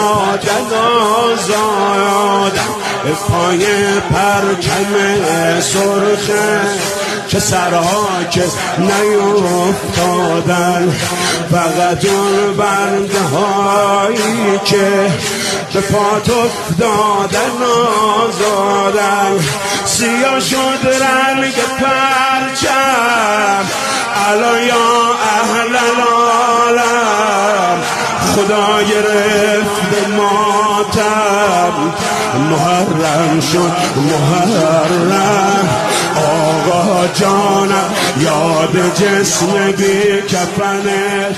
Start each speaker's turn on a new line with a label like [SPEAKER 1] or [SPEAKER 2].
[SPEAKER 1] دادن آزادن پای پرچم سرخه چه سرها که نیفتادن فقط اون بنده هایی که به پات افتادن آزادن سیاه شد رنگ پرچم الان یا اهل العالم خدا گرفت به ماتم محرم شد محرم آقا جانم یاد جسم بی کفنه